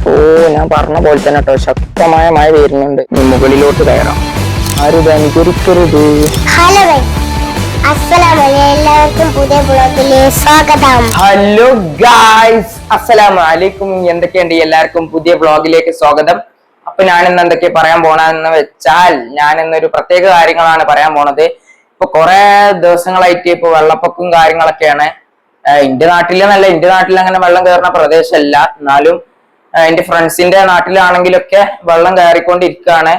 ഓ ഞാൻ പറഞ്ഞ പോലെ തന്നെ കേട്ടോ, ശക്തമായ മഴ വരുന്നുണ്ട്. നീ മുകളിലോട്ട് കയറാം. ആരും അനുകരിക്കരുത്. ഹലോ എല്ലാവർക്കും പുതിയ ബ്ലോഗിലേക്ക് സ്വാഗതം. ഹലോ ഗായ്സ്, അസ്സലാമു അലൈക്കും. എന്തൊക്കെയുണ്ട്? എല്ലാവർക്കും പുതിയ ബ്ലോഗിലേക്ക് സ്വാഗതം. അപ്പൊ ഞാനിന്ന് എന്തൊക്കെ പറയാൻ പോണെന്ന് വെച്ചാൽ, ഞാൻ ഇന്നൊരു പ്രത്യേക കാര്യങ്ങളാണ് പറയാൻ പോണത്. ഇപ്പൊ കുറെ ദിവസങ്ങളായിട്ട് ഇപ്പൊ വെള്ളപ്പൊക്കവും കാര്യങ്ങളൊക്കെയാണ്. എന്റെ നാട്ടിൽ അങ്ങനെ വെള്ളം കയറുന്ന പ്രദേശമല്ല, എന്നാലും എന്റെ ഫ്രണ്ട്സിന്റെ നാട്ടിലാണെങ്കിലൊക്കെ വെള്ളം കയറിക്കൊണ്ടിരിക്കുകയാണ്.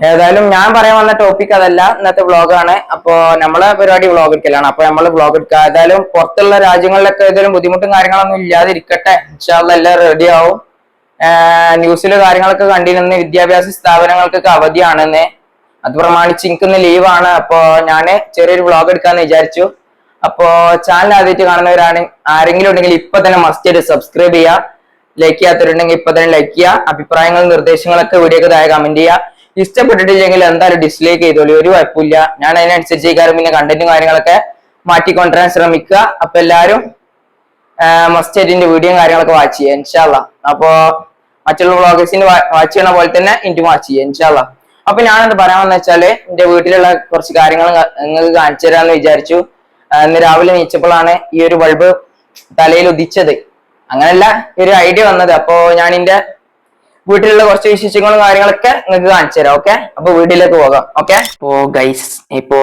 ഏതായാലും ഞാൻ പറയാൻ വന്ന ടോപ്പിക് അതല്ല, ഇന്നത്തെ വ്ളോഗാണ്. അപ്പോ നമ്മളെ പരിപാടി വ്ളോഗ് എടുക്കലാണ്. അപ്പൊ നമ്മൾ വ്ളോഗ് എടുക്കുക. ഏതായാലും പുറത്തുള്ള രാജ്യങ്ങളിലൊക്കെ ഏതായാലും ബുദ്ധിമുട്ടും കാര്യങ്ങളൊന്നും ഇല്ലാതിരിക്കട്ടെ. ഇൻഷാ അല്ലാഹ് എല്ലാം റെഡി ആവും. ന്യൂസിലെ കാര്യങ്ങളൊക്കെ കണ്ടിരുന്ന വിദ്യാഭ്യാസ സ്ഥാപനങ്ങൾക്കൊക്കെ അവധിയാണെന്ന്. അത് പ്രമാണിച്ച് എനിക്കിന്ന് ലീവാണ്. അപ്പോ ഞാന് ചെറിയൊരു വ്ളോഗ് എടുക്കാന്ന് വിചാരിച്ചു. അപ്പോ ചാനൽ ആദ്യമായിട്ട് കാണുന്നവരാണ് ആരെങ്കിലും ഉണ്ടെങ്കിൽ ഇപ്പൊ തന്നെ മസ്റ്റ് സബ്സ്ക്രൈബ് ചെയ്യുക. ലൈക്ക് ചെയ്യാത്തവരുണ്ടെങ്കിൽ ഇപ്പൊ തന്നെ ലൈക്ക് ചെയ്യുക. അഭിപ്രായങ്ങളും നിർദ്ദേശങ്ങളൊക്കെ വീഡിയോക്ക് താഴെ കമന്റ് ചെയ്യുക. ഇഷ്ടപ്പെട്ടിട്ടില്ലെങ്കിൽ എന്തായാലും ഡിസ്ലൈക്ക് ചെയ്തോളൂ, ഒരു കുഴപ്പമില്ല. ഞാൻ അതിനനുസരിച്ച് പിന്നെ കണ്ടന്റും കാര്യങ്ങളൊക്കെ മാറ്റിക്കൊണ്ടുവരാൻ ശ്രമിക്കുക. അപ്പൊ എല്ലാവരും മസ്റ്റ് വീഡിയോയും കാര്യങ്ങളൊക്കെ വാച്ച് ചെയ്യുക ഇൻഷാ അല്ലാഹ്. അപ്പോ മറ്റുള്ള വ്ളോഗേഴ്സിന് വാച്ച് ചെയ്യണ പോലെ തന്നെ എനിക്ക് വാച്ച് ചെയ്യുക ഇൻഷാ അല്ലാഹ്. അപ്പൊ ഞാനെന്ത് പറയാമെന്ന് വെച്ചാല്, എന്റെ വീട്ടിലുള്ള കുറച്ച് കാര്യങ്ങൾ നിങ്ങൾക്ക് കാണിച്ചു തരാമെന്ന് വിചാരിച്ചു. ഇന്ന് രാവിലെ നീച്ചപ്പോഴാണ് ഈ ഒരു ബൾബ് തലയിൽ ഉദിച്ചത്. അങ്ങനെയല്ല, ഒരു ഐഡിയ വന്നത്. അപ്പോ ഞാൻ എന്റെ വീട്ടിലുള്ള കുറച്ച് വിശേഷങ്ങളും കാര്യങ്ങളൊക്കെ നിങ്ങൾക്ക് കാണിച്ചു തരാം. ഓക്കെ, അപ്പൊ വീട്ടിലേക്ക് പോകാം. ഓക്കെ. ഇപ്പോ ഗൈസ്, ഇപ്പോ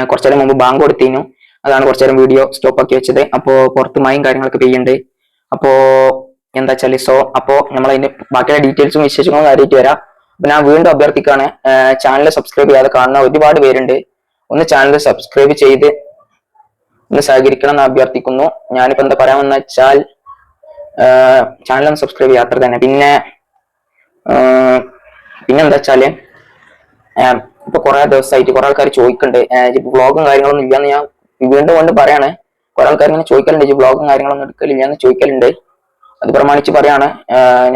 കുറച്ചു നേരം മുമ്പ് ബാങ്ക് കൊടുത്തിരുന്നു. അതാണ് കുറച്ചു നേരം വീഡിയോ സ്റ്റോപ്പ് ആക്കി വെച്ചത്. അപ്പോ പുറത്ത് മഴയും കാര്യങ്ങളൊക്കെ പെയ്യുന്നുണ്ട്. അപ്പോ എന്താ വെച്ചാല് അപ്പോ നമ്മൾ അതിന്റെ ബാക്കിയുള്ള ഡീറ്റെയിൽസും വിശേഷങ്ങളും കാര്യമായിട്ട് വരാം. അപ്പൊ ഞാൻ വീണ്ടും അഭ്യർത്ഥിക്കാണ്, ചാനൽ സബ്സ്ക്രൈബ് ചെയ്യാതെ കാണുന്ന ഒരുപാട് പേരുണ്ട്. ഒന്ന് ചാനൽ സബ്സ്ക്രൈബ് ചെയ്ത് ഒന്ന് സഹകരിക്കണം എന്ന് അഭ്യർത്ഥിക്കുന്നു. ഞാനിപ്പോ എന്താ പറയാമെന്ന് വെച്ചാൽ, ചാനൽ ഒന്ന് സബ്സ്ക്രൈബ് ചെയ്യുക, അത്ര തന്നെ. പിന്നെന്താ വെച്ചാല്, ഇപ്പൊ കുറെ ദിവസമായിട്ട് കുറെ ആൾക്കാർ ചോദിക്കുന്നുണ്ട്, ഇപ്പൊ വ്ളോഗും കാര്യങ്ങളൊന്നും ഇല്ലാന്ന് ഞാൻ വീണ്ടും കൊണ്ട് പറയാണ്. കുറെ ആൾക്കാർ ഇങ്ങനെ ചോദിക്കലുണ്ട്, വ്ളോഗും കാര്യങ്ങളൊന്നും എടുക്കലില്ല എന്ന് ചോദിക്കലുണ്ട്. അത് പ്രമാണിച്ച് പറയാണ്,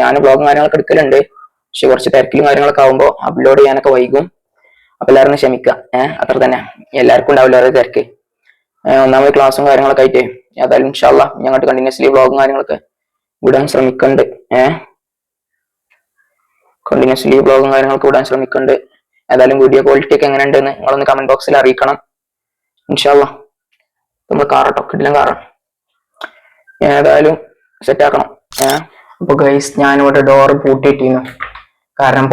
ഞാൻ വ്ളോഗും കാര്യങ്ങളൊക്കെ എടുക്കലുണ്ട്. പക്ഷെ കുറച്ച് തിരക്കിലും കാര്യങ്ങളൊക്കെ ആകുമ്പോൾ അപ്ലോഡ് ചെയ്യാനൊക്കെ വൈകും. അപ്പൊ എല്ലാവരും ക്ഷമിക്കുക. അത്ര തന്നെ. എല്ലാവർക്കും ഉണ്ടാവില്ല ഓരോ തിരക്ക്. ഒന്നാമത് ക്ലാസ്സും കാര്യങ്ങളൊക്കെ ആയിട്ട്. ഏതായാലും ഇൻഷാ അല്ലാഹ് ഞങ്ങൾക്ക് കണ്ടിന്യൂസ്ലി വ്ളോഗും കാര്യങ്ങളൊക്കെ വിടാൻ ശ്രമിക്കുന്നുണ്ട്. കണ്ടിന്യൂസ്ലി വ്ളോഗും കാര്യങ്ങളൊക്കെ വിടാൻ ശ്രമിക്കുന്നുണ്ട്. ഏതായാലും വീഡിയോ ക്വാളിറ്റി ഒക്കെ എങ്ങനെ ഉണ്ടെന്ന് നിങ്ങളൊന്ന് കമന്റ് ബോക്സിൽ അറിയിക്കണം ഇൻഷാ അല്ലാഹ്. നമ്മൾ കാറട്ടോ, കിടിലൻ കാറാണ്. ഏതായാലും സെറ്റ് ആക്കണം. അപ്പൊ ഗൈസ്, ഞാനിവിടെ ഡോർ പൂട്ടിയിട്ടിരുന്നു. കാരണം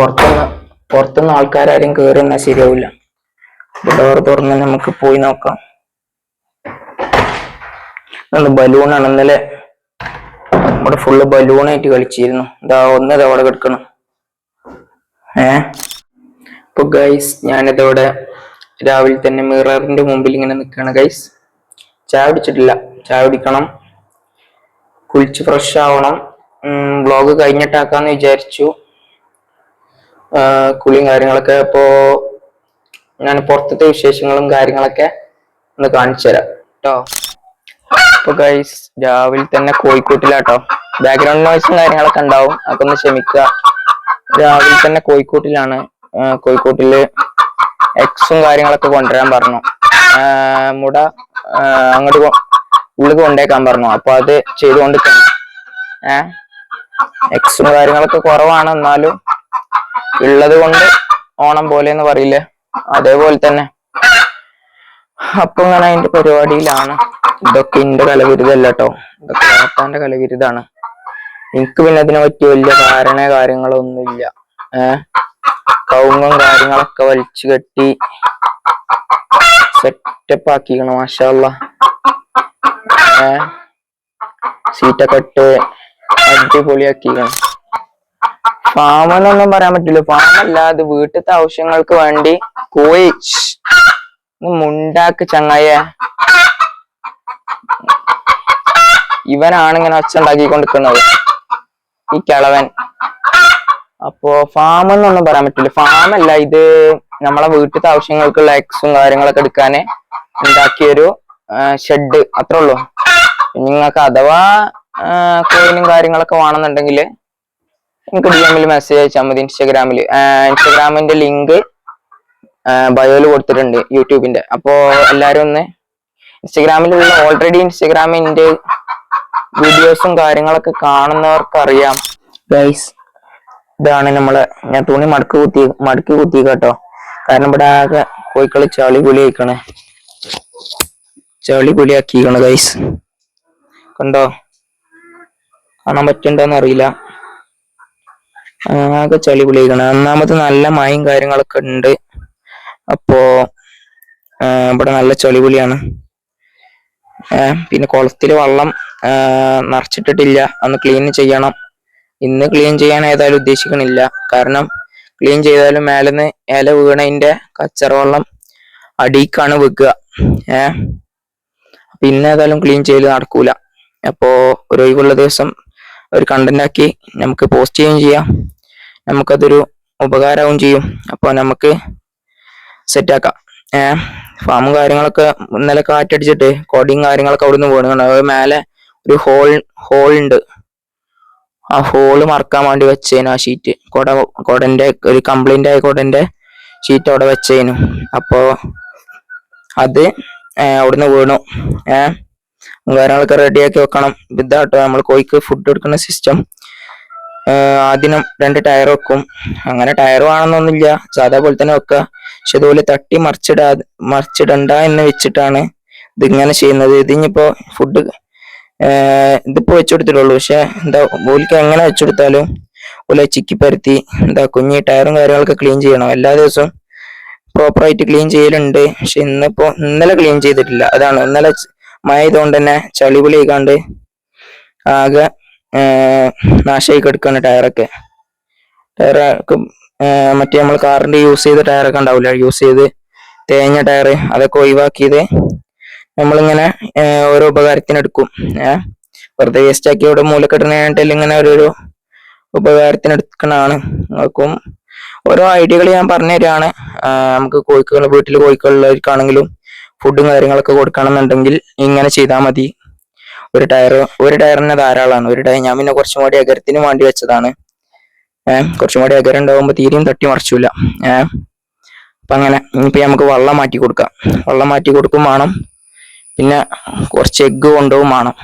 പുറത്തുനിന്ന് ആൾക്കാരും കയറി എന്നാൽ ശരിയാവില്ല. ഡോർ തുറന്ന് നമുക്ക് പോയി നോക്കാം. ബലൂണാണ്. ഇന്നലെ ഇവിടെ ഫുള്ള് ബലൂണായിട്ട് കളിച്ചിരുന്നു. ഒന്നത് അവിടെ കിടക്കണം. ഇപ്പൊ ഗൈസ്, ഞാനിതോടെ രാവിലെ തന്നെ മിററിന്റെ മുമ്പിൽ ഇങ്ങനെ നിൽക്കുകയാണ് ഗൈസ്. ചായ കുടിച്ചിട്ടില്ല, ചായ കുടിക്കണം. കുളിച്ച് ഫ്രഷ് ആവണം. വ്ളോഗ് കഴിഞ്ഞിട്ടാക്കാന്ന് വിചാരിച്ചു. കുളിയും കാര്യങ്ങളൊക്കെ. അപ്പോ ഞാൻ പുറത്തത്തെ വിശേഷങ്ങളും കാര്യങ്ങളൊക്കെ ഒന്ന് കാണിച്ചു തരാം കേട്ടോ. അപ്പൊ ഗൈസ്, രാവിലെ തന്നെ കോഴിക്കോട്ടിലാട്ടോ. ബാക്ക്ഗ്രൗണ്ട് നോയ്സും കാര്യങ്ങളൊക്കെ ഉണ്ടാവും, അപ്പൊ ഒന്ന് ക്ഷമിക്കുക. രാവിലെ തന്നെ കോഴിക്കോട്ടിലാണ്. കോഴിക്കോട്ടില് എക്സും കാര്യങ്ങളൊക്കെ കൊണ്ടുവരാൻ പറഞ്ഞു. മുട അങ്ങോട്ട് ഉള്ളിൽ കൊണ്ടേക്കാൻ പറഞ്ഞു. അപ്പൊ അത് ചെയ്തുകൊണ്ടിരിക്കണം. എക്സും കാര്യങ്ങളൊക്കെ കുറവാണ്, എന്നാലും ഉള്ളത് കൊണ്ട് ഓണം പോലെ എന്ന് പറയില്ലേ, അതേപോലെ തന്നെ. അപ്പൊ ഇങ്ങനെ അതിന്റെ പരിപാടിയിലാണ്. ഇതൊക്കെ എന്റെ കലവിരുതല്ല കേട്ടോ, ഇതൊക്കെ ഏട്ടാന്റെ കലവിരുതാണ്. എനിക്ക് പിന്നെ അതിനെ പറ്റി വലിയ കാര്യങ്ങളൊന്നുമില്ല. കവുങ്ങും കാര്യങ്ങളൊക്കെ വലിച്ചു കെട്ടി സെറ്റപ്പ് ആക്കിക്കണം. മാഷാ അല്ലാഹ്. സീറ്റൊക്കെ ഇട്ട് അടിപൊളിയാക്കിക്കണം. ഫാമെന്നൊന്നും പറയാൻ പറ്റില്ല, ഫാമല്ല, അത് വീട്ടിലത്തെ ആവശ്യങ്ങൾക്ക് വേണ്ടി കോഴി മുണ്ടാക്ക് ചങ്ങായ. ഇവനാണ് ഇങ്ങനെ ഒച്ച ഉണ്ടാക്കിക്കൊണ്ടിരിക്കുന്നത്, ഈ കിളവൻ. അപ്പോ ഫാമെന്നൊന്നും പറയാൻ പറ്റില്ല, ഫാമല്ല, ഇത് നമ്മളെ വീട്ടിലത്തെ ആവശ്യങ്ങൾക്കുള്ള എക്സും കാര്യങ്ങളൊക്കെ എടുക്കാന് ഉണ്ടാക്കിയൊരു ഷെഡ്, അത്രേ ഉള്ളൂ. നിങ്ങൾക്ക് അഥവാ കോയിനും കാര്യങ്ങളൊക്കെ വേണമെന്നുണ്ടെങ്കിൽ എനിക്ക് DM മെസ്സേജ് അയച്ചാൽ മതി. ഇൻസ്റ്റഗ്രാമിന്റെ ലിങ്ക് ബയോയിൽ കൊടുത്തിട്ടുണ്ട്, യൂട്യൂബിന്റെ. അപ്പോ എല്ലാരും ഒന്ന് ഇൻസ്റ്റഗ്രാമിലുള്ള ഓൾറെഡി ഇൻസ്റ്റഗ്രാമിന്റെ വീഡിയോസും കാര്യങ്ങളൊക്കെ കാണുന്നവർക്ക് അറിയാം ഗൈസ്. ഇതാണ് നമ്മളെ, ഞാൻ തുണി മടക്കി കുത്തി കേട്ടോ. കാരണം ഇവിടെ ആകെ കോഴിക്കള് ചളി പുളിയായിക്കണേ, ചളി പുളിയാക്കിക്കണ് ഗൈസ്. കണ്ടോ, കാണാൻ പറ്റുണ്ടോന്ന് അറിയില്ല. ആകെ ചളി പുളിയായിക്കണേ. ഒന്നാമത് നല്ല മഴയും കാര്യങ്ങളൊക്കെ ഉണ്ട്. അപ്പോ ഇവിടെ നല്ല ചളി പുളിയാണ്. പിന്നെ കുളത്തില് വെള്ളം നിറച്ചിട്ടിട്ടില്ല, ഒന്ന് ക്ലീൻ ചെയ്യണം. ഇന്ന് ക്ലീൻ ചെയ്യാൻ ഏതായാലും ഉദ്ദേശിക്കണില്ല. കാരണം ക്ലീൻ ചെയ്താലും മേലെന്ന് ഇല വീണതിന്റെ കച്ചറ വെള്ളം അടിക്കാണ് വെക്കുക. പിന്നെ ഏതായാലും ക്ലീൻ ചെയ്യല് നടക്കൂല. അപ്പോ ഒരു ഒഴിവുള്ള ദിവസം ഒരു കണ്ടന്റ് ആക്കി നമുക്ക് പോസ്റ്റ് ചെയ്യുകയും ചെയ്യാം, നമുക്കതൊരു ഉപകാരവും ചെയ്യും. അപ്പൊ നമുക്ക് സെറ്റാക്കാം. ഫാമും കാര്യങ്ങളൊക്കെ ഇന്നലെ കാറ്റടിച്ചിട്ട് കൊടിയും കാര്യങ്ങളൊക്കെ അവിടുന്ന് വീണുണ്ട്. അത് മേലെ ഒരു ഹോൾ ഉണ്ട്. ആ ഹോള് മറക്കാൻ വേണ്ടി വെച്ചേനു ആ ഷീറ്റ്. കൊടന്റെ ഒരു കംപ്ലൈന്റ് ആയ കൊടന്റെ ഷീറ്റ് അവിടെ വെച്ചേനു. അപ്പോ അത് അവിടുന്ന് വീണു. കാര്യങ്ങളൊക്കെ റെഡിയാക്കി വെക്കണം. ഇതാട്ടോ നമ്മൾ കോഴിക്ക് ഫുഡ് കൊടുക്കുന്ന സിസ്റ്റം. ആദ്യം 2 ടയർ വെക്കും. അങ്ങനെ ടയർ വേണമെന്നൊന്നുമില്ല, സാധാ പോലെ തന്നെ വെക്കുക. പക്ഷെ ഇതുപോലെ തട്ടി മറിച്ചിടണ്ട എന്ന് വെച്ചിട്ടാണ് ഇതിങ്ങനെ ചെയ്യുന്നത്. ഇതിനിപ്പോ ഫുഡ് ഇതിപ്പോ വെച്ചുകൊടുത്തിട്ടുള്ളൂ. പക്ഷെ എന്താ ഓലിക്ക് എങ്ങനെ വെച്ചുകൊടുത്താലും ഓലെ ചിക്കി പരത്തി എന്താ കുഞ്ഞി ടയറും കാര്യങ്ങളൊക്കെ ക്ലീൻ ചെയ്യണം. എല്ലാ ദിവസവും പ്രോപ്പറായിട്ട് ക്ലീൻ ചെയ്യലുണ്ട്. പക്ഷെ ഇന്നലെ ക്ലീൻ ചെയ്തിട്ടില്ല. അതാണ് ഇന്നലെ മഴ ആയതുകൊണ്ട് തന്നെ ചളി പുളി ആയിക്കാണ്ട് ആകെ നാശമായി കിടക്കാണ് ടയറൊക്കെ. മറ്റേ നമ്മൾ കാറിന്റെ യൂസ് ചെയ്ത ടയറൊക്കെ ഉണ്ടാവില്ല, യൂസ് ചെയ്ത് തേഞ്ഞ ടയർ, അതൊക്കെ ഒഴിവാക്കിയത് നമ്മളിങ്ങനെ ഓരോ ഉപകാരത്തിന് എടുക്കും. വെറുതെ വേസ്റ്റ് ആക്കി ഇവിടെ മൂലക്കെട്ടിനായിട്ടില്ല, ഇങ്ങനെ ഓരോരോ ഉപകാരത്തിന് എടുക്കണതാണ്. നിങ്ങൾക്കും ഓരോ ഐഡിയകൾ ഞാൻ പറഞ്ഞു തരാണ്. നമുക്ക് വീട്ടിൽ കോഴിക്കളുള്ളവർക്കാണെങ്കിലും ഫുഡും കാര്യങ്ങളൊക്കെ കൊടുക്കണമെന്നുണ്ടെങ്കിൽ ഇങ്ങനെ ചെയ്താൽ മതി. ഒരു ടയറിന് ധാരാളമാണ്. ഒരു ടയർ ഞാൻ പിന്നെ കുറച്ചും കൂടി അകരത്തിന് വേണ്ടി വെച്ചതാണ്. കുറച്ചും കൂടി അകരം ഉണ്ടാവുമ്പോ തീരെയും തട്ടി മറിച്ചില്ല. അപ്പൊ അങ്ങനെ ഇനിയിപ്പോ നമുക്ക് വെള്ളം മാറ്റി കൊടുക്കാം. വെള്ളം മാറ്റി കൊടുക്കും വേണം, പിന്നെ കുറച്ച് എഗ്ഗ് കൊണ്ടുപോകും വേണം.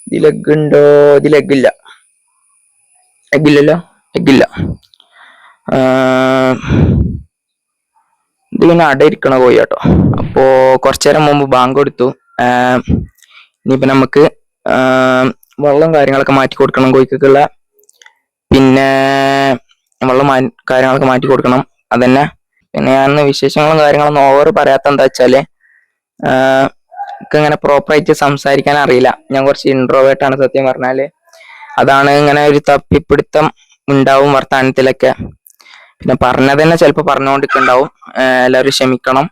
ഇതിൽ എഗ്ഗ് ഉണ്ടോ? ഇതിൽ എഗ്ഗില്ല. എഗ്ഗില്ലല്ലോ, എഗ്ഗില്ല. ഇത് പിന്നെ അടയിരിക്കണ കോഴി കേട്ടോ. അപ്പോ കുറച്ചേരം മുമ്പ് ബാങ്ക് കൊടുത്തു. ഇനിയിപ്പോ നമുക്ക് വെള്ളം കാര്യങ്ങളൊക്കെ മാറ്റി കൊടുക്കണം കോഴിക്കുള്ള. പിന്നെ വെള്ളം കാര്യങ്ങളൊക്കെ മാറ്റി കൊടുക്കണം. അതന്നെ. പിന്നെ ഞാൻ വിശേഷങ്ങളും കാര്യങ്ങളൊന്നും ഓവർ പറയാത്ത എന്താ വെച്ചാല്, ഇങ്ങനെ പ്രോപ്പറായിട്ട് സംസാരിക്കാൻ അറിയില്ല. ഞാൻ കുറച്ച് ഇൻട്രോവേർട്ട് ആണ് സത്യം പറഞ്ഞാല്. അതാണ് ഇങ്ങനെ ഒരു തപ്പിപ്പിടുത്തം ഉണ്ടാവും വർത്താനത്തിലൊക്കെ. പിന്നെ പറഞ്ഞത് തന്നെ ചിലപ്പോ പറഞ്ഞുകൊണ്ടിരിക്കുന്നുണ്ടാവും. എല്ലാവരും ക്ഷമിക്കണം.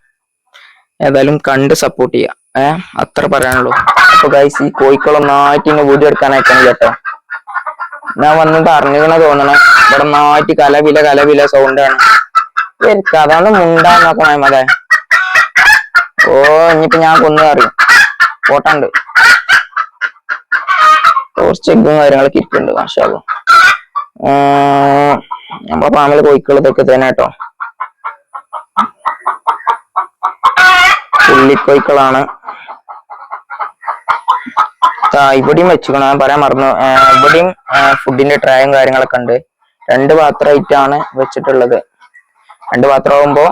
ഏതായാലും കണ്ട് സപ്പോർട്ട് ചെയ്യാം. അത്ര പറയാനുള്ളൂ. അപ്പൊ ഗൈസ്, ഈ കോഴിക്കളൊന്നായിട്ട് ഇങ്ങനെ വീഡിയോ എടുക്കാനായിട്ടാണ് കേട്ടോ ഞാൻ വന്നത്. അറിഞ്ഞിങ്ങനെ തോന്നണേ ഇവിടെ നാട്ടി കലപില സൗണ്ടാണ്. അതാണ് മുണ്ടാൻ നോക്കണേ മതേ. ഓ ഇനിയിപ്പോ ഞാൻ കൊന്നു അറിയും. പോട്ടുണ്ട് കുറച്ച് എഗ്ഗും കാര്യങ്ങളൊക്കെ ഇരിക്കുന്നുണ്ട്. മാഷാ അല്ലാഹ്. നമ്മളെ ഫാമിലെ കോഴിക്കൾ ഇതൊക്കെ തന്നെ കേട്ടോ. പുള്ളിക്കോഴിക്കളാണ്. ഇവിടെയും വെച്ചുക്കണം, ഞാൻ പറയാൻ മറന്നു. ഇവിടെയും ഫുഡിന്റെ ട്രേയും കാര്യങ്ങളൊക്കെ ഉണ്ട്. 2 പാത്രമായിട്ടാണ് വെച്ചിട്ടുള്ളത്. 2 പാത്രമാകുമ്പോ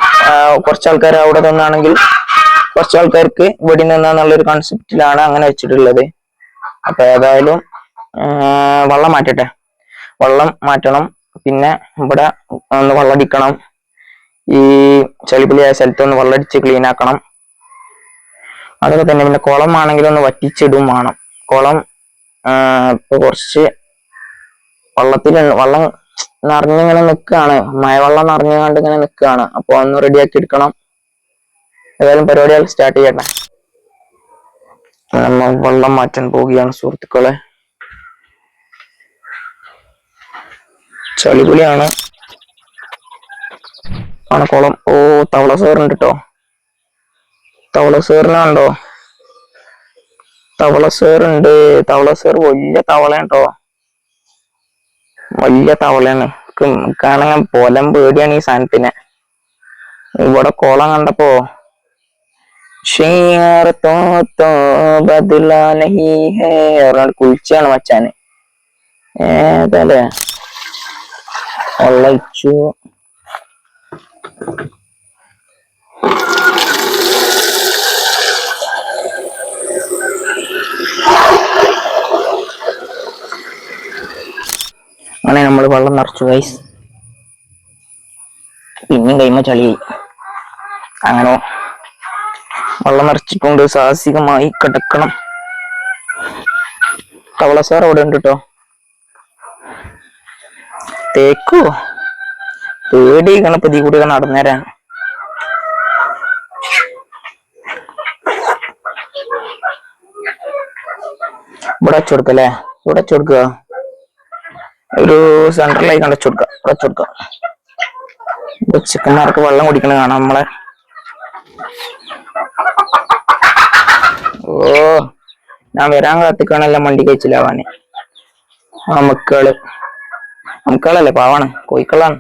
കുറച്ച് ആൾക്കാർ അവിടെ നിന്നാണെങ്കിൽ കുറച്ച് ആൾക്കാർക്ക് ഇവിടെ നിന്നാന്നുള്ളൊരു കോൺസെപ്റ്റിലാണ് അങ്ങനെ വെച്ചിട്ടുള്ളത്. അപ്പൊ ഏതായാലും വെള്ളം മാറ്റണം. പിന്നെ ഇവിടെ ഒന്ന് വെള്ളടിക്കണം. ഈ ചളിപിളിയായ സ്ഥലത്ത് ഒന്ന് വെള്ളടിച്ച് ക്ലീൻ ആക്കണം. അതൊക്കെ തന്നെ. പിന്നെ കുളം ആണെങ്കിൽ ഒന്ന് വറ്റിച്ചിടും വേണം. കുളം ഇപ്പൊ കുറച്ച് വെള്ളം നിറഞ്ഞിങ്ങനെ നിൽക്കുകയാണ്. മഴവെള്ളം നിറഞ്ഞുകൊണ്ട് ഇങ്ങനെ നിൽക്കുകയാണ്. അപ്പൊ ഒന്ന് റെഡിയാക്കി എടുക്കണം. ഏതായാലും പരിപാടികൾ സ്റ്റാർട്ട് ചെയ്യട്ടെ. നമ്മൾ വെള്ളം മാറ്റാൻ പോവുകയാണ് സുഹൃത്തുക്കളെ. ചളിപുളിയാണ് കുളം. ഓ തവള സേറുണ്ട് കേട്ടോ. തവള സേറിനുണ്ടോ? തവള സേറുണ്ട്. തവള സേർ വലിയ തവളയാണ് കേട്ടോ. വലിയ തവളയാണ്. കാണാൻ പോലം പേടിയാണ് ഈ സാധനത്തിന്. ഇവിടെ കുളം കണ്ടപ്പോ ഷെയർ തോ ബദല നഹീ ഹേ ഒരാൾ കുളിച്ചാണ് മച്ചാന്. ഏതല്ലേ ഒള്ളച്ചു അങ്ങനെ നമ്മൾ വെള്ളം നിറച്ചു ഗൈസ്. പിന്നെയും കൈമ ചളിയായി. അങ്ങനെ വെള്ളം നിറച്ചിട്ടുണ്ട്. സാഹസികമായി കിടക്കണം. തവള സാർ അവിടെ ഉണ്ട് കേട്ടോ. തേക്കോ പേടി ഗണപതി കൂടി നടന്നേരാൻ. ഇവിടെ വെച്ചുകൊടുക്കല്ലേ? ഇവിടെ വെച്ചുകൊടുക്കുക. ഒരു സെൻട്രലായി കണ്ടച്ചുകൊടുക്കുക. ഇവിടെ വെച്ചുകൊടുക്കുക. ചിക്കന്മാർക്ക് വെള്ളം കുടിക്കണ കാണാം നമ്മളെ. ഓ ഞാൻ വരാൻ കാത്തിക്കാണല്ലോ മണ്ടി കഴിച്ചില്ലാവാന്. മക്കളല്ലേ പാവാണ്, കോഴിക്കളാണ്.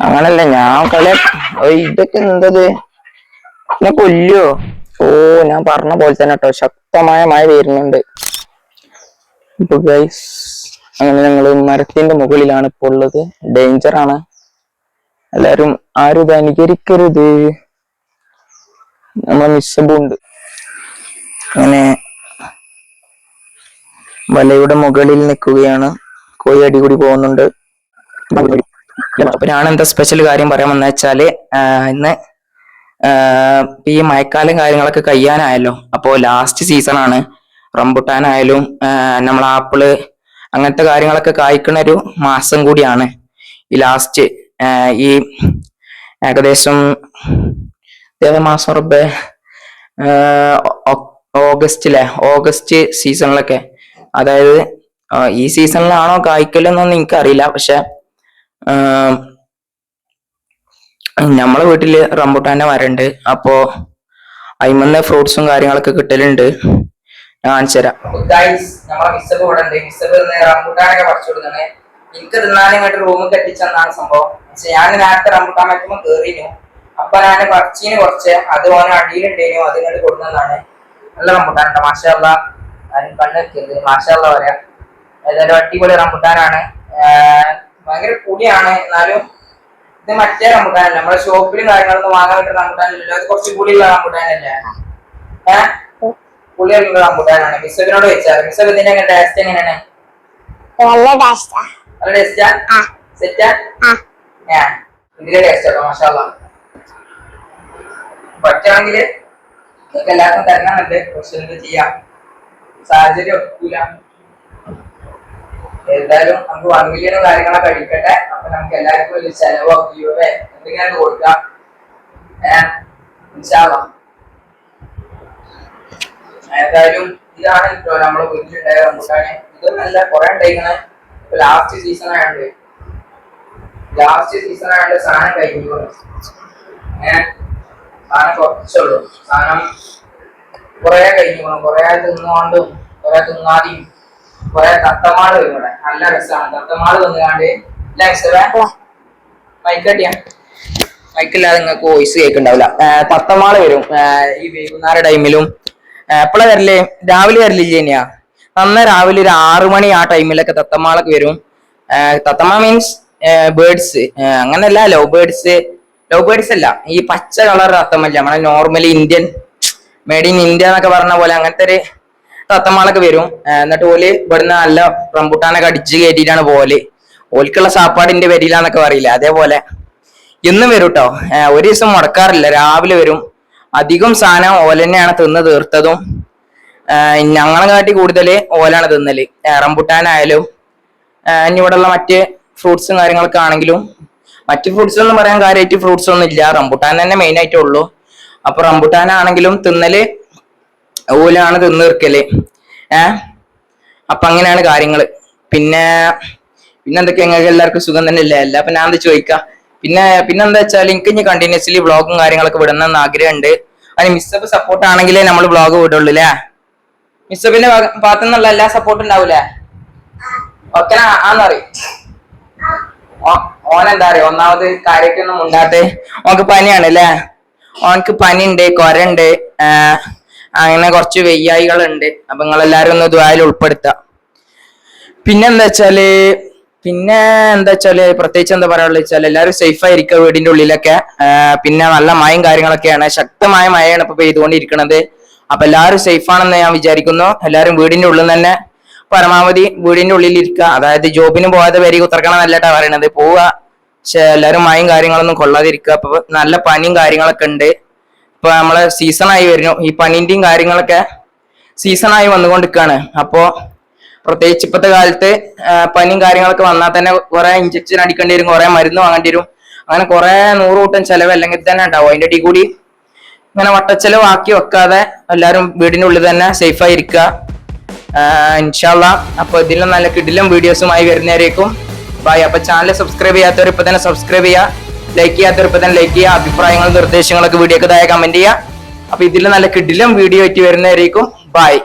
അങ്ങനല്ല ഞാൻ കളി. ഇതൊക്കെ എന്തത് എന്നെ കൊല്ലോ? ഓ ഞാൻ പറഞ്ഞ പോലെ തന്നെ കേട്ടോ, ശക്തമായ മഴ വരുന്നുണ്ട്. ഇപ്പൊ ഗൈസ് അങ്ങനെ ഞങ്ങള് മരത്തിന്റെ മുകളിലാണ് ഇപ്പൊ ഉള്ളത്. ഡേഞ്ചറാണ്. എല്ലാരും ആരും ഇത് അനുകരിക്കരുത്. നമ്മളെ മിസ്സബുണ്ട്. അങ്ങനെ വലയുടെ മുകളിൽ നിൽക്കുകയാണ്. കോഴി അടികൂടി പോകുന്നുണ്ട്. അപ്പൊ ഞാൻ എന്താ സ്പെഷ്യൽ കാര്യം പറയാമെന്ന് വെച്ചാല്, ഇന്ന് ഈ മഴക്കാലം കാര്യങ്ങളൊക്കെ കഴിയാനായല്ലോ. അപ്പോ ലാസ്റ്റ് സീസൺ ആണ്. റംബുട്ടാനായാലും നമ്മൾ ആപ്പിള് അങ്ങനത്തെ കാര്യങ്ങളൊക്കെ കായ്ക്കുന്ന ഒരു മാസം കൂടിയാണ് ഈ ലാസ്റ്റ്. ഈ ഏകദേശം മാസം റബ്ബേ ഓഗസ്റ്റ് സീസണിലൊക്കെ, അതായത് ഈ സീസണിലാണോ കായ്ക്കലെന്നൊന്നും എനിക്കറിയില്ല. പക്ഷെ നമ്മളെ വീട്ടില് റംബുട്ടാന്റെ മരണ്ട്. അപ്പോ അതിമന്ന് ഫ്രൂട്ട്സും കാര്യങ്ങളൊക്കെ കിട്ടലുണ്ട്. ഞാൻ കാണിച്ചു തരാം. നമ്മളെ മിസ്സബ് ഇവിടെ ഉണ്ട്. മിസ്സബ് റംബുട്ടാനൊക്കെ പറിച്ചു കൊടുക്കണേ. എനിക്ക് തിന്നാനും ഇങ്ങോട്ട് റൂമിൽ കെട്ടിച്ചെന്നാണ് സംഭവം. പക്ഷെ ഞാൻ നേരത്തെ റംബുട്ടാൻ പറ്റുമ്പോ കേറിനു. അപ്പൊ ഞാൻ പറിച്ചീന് കുറച്ച്, അത് ഓരോ അടിയിലുണ്ടേനു, അതിനോട് കൊടുക്കുന്നതാണ്. നല്ല റംബുട്ടാൻ ഉണ്ട്. മാഷാ അല്ലാഹ്. ആരും കണ്ണെത്തിയത് മാഷാ അല്ലാഹ് പറയാം. ഏതായാലും അടിപൊളി റംബുട്ടാനാണ്. ഭയങ്കര പുളിയാണ്. എന്നാലും ഇത് മറ്റേ റംബുട്ടാനല്ല, നമ്മുടെ ഷോപ്പിലും കാര്യങ്ങളൊന്നും വാങ്ങാൻ കിട്ടുന്ന റംബുട്ടാനല്ലോ. അത് കുറച്ച് പുളിയുള്ള റംബുട്ടാനല്ലേ? പുളിയുള്ള റംബുട്ടാനാണ്. മിസ്സബിനോട് വെച്ചാൽ മിസ്സബ് ഇതിന്റെ ടേസ്റ്റ് എങ്ങനെയാണ്? നല്ല ടേസ്റ്റാ. നല്ല ടേസ്റ്റാ? സെറ്റാ? ഇതിന്റെ ടേസ്റ്റ് ആണോ? മാഷാ അല്ലാഹ്. പറ്റുകയാണെങ്കിൽ എല്ലാവർക്കും തരണമുണ്ട്. പക്ഷെ എന്ത് ചെയ്യാം, സാഹചര്യം ഒക്കൂല. എന്തായാലും നമുക്ക് 1 മില്യണും കാര്യങ്ങളൊക്കെ കഴിക്കട്ടെ. അപ്പൊ നമുക്ക് എല്ലാവർക്കും ഒരു ചെലവോ ഗീവോ എന്തെങ്കിലും കൊടുക്കാം. ഇൻഷാ അല്ലാഹ്. ഏതായാലും ഇതാണ് ഇട്ടോ നമ്മളെ വീട്ടിലുണ്ടായ റംബുട്ടാന്. ഇത് നല്ല കുറെ ഉണ്ടായിക്കണേ. ലാസ്റ്റ് സീസൺ ആയതുകൊണ്ട് സാധനം കഴിഞ്ഞു. സാധനം കുറച്ചുള്ളൂ. സാധനം കുറെ കഴിഞ്ഞു. കുറെ തിന്നുകൊണ്ടും കുറെ തിന്നാതെയും കുറെ തത്തമാള് വരും ഇവിടെ. നല്ല രസമാണ് തത്തമാള് തിന്നുകാണ്ട്. മൈക്കില്ലാതെ നിങ്ങൾക്ക് വോയിസ് കേൾക്കുന്നുണ്ടാവില്ല. തത്തമാള് വരും ഈ വൈകുന്നേര ടൈമിലും. എപ്പോഴാ വരല്? രാവിലെ വരലില്ലേ? തന്നെയാ നന്ന രാവിലെ ഒരു 6 മണി ആ ടൈമിലൊക്കെ തത്തമാളൊക്കെ വരും. തത്തമ്മ മീൻസ് ബേർഡ്സ്. അങ്ങനല്ല ലവ് ബേർഡ്സ് അല്ല. ഈ പച്ച കളർ തത്തമ്മല്ല, നമ്മളെ normally Indian made in India എന്നൊക്കെ പറഞ്ഞ പോലെ അങ്ങനത്തെ ഒരു തത്തമാളൊക്കെ വരും. എന്നിട്ട് ഓല് ഇവിടുന്ന് നല്ല റംബുട്ടാനൊക്കെ അടിച്ച് കയറ്റിയിട്ടാണ് പോലെ. ഓൽക്കുള്ള സാപ്പാടിന്റെ വരിയിലാന്നൊക്കെ പറയില്ല, അതേപോലെ ഇന്നും വരും കേട്ടോ. ഒരു ദിവസം മുടക്കാറില്ല. രാവിലെ വരും. അധികം സാധനം ഓല തന്നെയാണ് തിന്ന് തീർത്തതും. ഞങ്ങളെ കാട്ടി കൂടുതൽ ഓലാണ് തിന്നല്. റംബുട്ടാനായാലും ഇനി ഇവിടെയുള്ള മറ്റ് ഫ്രൂട്ട്സും കാര്യങ്ങളൊക്കെ ആണെങ്കിലും. മറ്റ് ഫ്രൂട്ട്സ് എന്ന് പറയാൻ കാര്യമായിട്ട് ഫ്രൂട്ട്സ് ഒന്നും ഇല്ല, റംബുട്ടാൻ തന്നെ മെയിൻ ആയിട്ടുള്ളൂ. അപ്പൊ റംബുട്ടാനാണെങ്കിലും തിന്നല് ഓലാണ് തിന്ന് തീർക്കല്. അപ്പൊ അങ്ങനെയാണ് കാര്യങ്ങള്. പിന്നെന്തൊക്കെ നിങ്ങൾക്ക് എല്ലാവർക്കും സുഖം തന്നെ അല്ലേ? അല്ല അപ്പൊ ഞാൻ എന്താ ചോദിക്കാം. പിന്നെന്താ വെച്ചാൽ എനിക്ക് ഇനി കണ്ടിന്യൂസ്ലി വ്ളോഗും കാര്യങ്ങളൊക്കെ വിടണമെന്ന് ആഗ്രഹമുണ്ട്. അതിന് മിസ്സപ്പ് സപ്പോർട്ട് ആണെങ്കിലേ നമ്മൾ വ്ളോഗ് വിടുള്ളൂ അല്ലേ? മിസ്സപ്പിന്റെ ഭാഗത്തു നിന്നുള്ള എല്ലാ സപ്പോർട്ടും ഉണ്ടാവൂലേ? ഓക്കെ ആന്നറിയും. ഓനെന്താ അറിയോ, ഒന്നാമത് കാര്യക്കൊന്നും ഉണ്ടാത്തെ ഓക്ക് പനിയാണ് അല്ലേ? ഓനക്ക് പനിയുണ്ട്, കൊരണ്ട്, അങ്ങനെ കുറച്ച് വെയ്യായികളുണ്ട്. അപ്പൊ നിങ്ങളെല്ലാരും ഒന്ന് ദ്വായിൽ ഉൾപ്പെടുത്താം. പിന്നെ എന്താ വെച്ചാല് പ്രത്യേകിച്ച് എന്താ പറയാനുള്ള വെച്ചാൽ എല്ലാവരും സേഫ് ആയിരിക്കുക വീടിന്റെ ഉള്ളിലൊക്കെ. പിന്നെ നല്ല മഴയും കാര്യങ്ങളൊക്കെയാണ്, ശക്തമായ മഴയാണ് ഇപ്പൊ പെയ്തുകൊണ്ടിരിക്കുന്നത്. അപ്പൊ എല്ലാവരും സേഫ് ആണെന്ന് ഞാൻ വിചാരിക്കുന്നു. എല്ലാവരും വീടിന്റെ ഉള്ളിൽ തന്നെ പരമാവധി വീടിന്റെ ഉള്ളിൽ ഇരിക്കുക. അതായത് ജോബിന് പോകാതെ വരി കുത്തിറക്കണം എന്നല്ലട്ടാ പറയണത്, പോവുക. പക്ഷെ എല്ലാവരും മഴയും കാര്യങ്ങളൊന്നും കൊള്ളാതിരിക്കുക. അപ്പൊ നല്ല പനിയും കാര്യങ്ങളൊക്കെ ഉണ്ട്. ഇപ്പൊ നമ്മളെ സീസണായി വരുന്നു, ഈ പനീന്റെയും കാര്യങ്ങളൊക്കെ സീസണായി വന്നുകൊണ്ടിരിക്കുകയാണ്. അപ്പോ പ്രത്യേകിച്ച് ഇപ്പോഴത്തെ കാലത്ത് പനിയും കാര്യങ്ങളൊക്കെ വന്നാൽ തന്നെ കുറെ ഇഞ്ചക്ഷൻ അടിക്കേണ്ടി വരും, കുറെ മരുന്ന് വാങ്ങേണ്ടി വരും. അങ്ങനെ കുറെ 100 കൂട്ടം ചെലവ് അല്ലെങ്കിൽ തന്നെ ഉണ്ടാവും. അതിന്റെ അടി കൂടി ഇങ്ങനെ വട്ടച്ചെലവ് ആക്കി വെക്കാതെ എല്ലാവരും വീടിനുള്ളിൽ തന്നെ സേഫ് ആയിരിക്കുക. ഇൻഷാല്ലാ. അപ്പൊ ഇതിലും നല്ല കിടിലം വീഡിയോസുമായി വരുന്നവരേക്കും ബൈ. അപ്പൊ ചാനൽ സബ്സ്ക്രൈബ് ചെയ്യാത്തവർ ഇപ്പൊ തന്നെ സബ്സ്ക്രൈബ് ചെയ്യുക, ലൈക്ക് ചെയ്യാത്തവർ ഇപ്പൊ തന്നെ ലൈക്ക് ചെയ്യുക, അഭിപ്രായങ്ങളും നിർദ്ദേശങ്ങളൊക്കെ വീഡിയോക്ക് താഴെ കമന്റ് ചെയ്യുക. അപ്പൊ ഇതിൽ നല്ല കിടിലം വീഡിയോ ആയിട്ട് വരുന്നവരേക്കും ബൈ.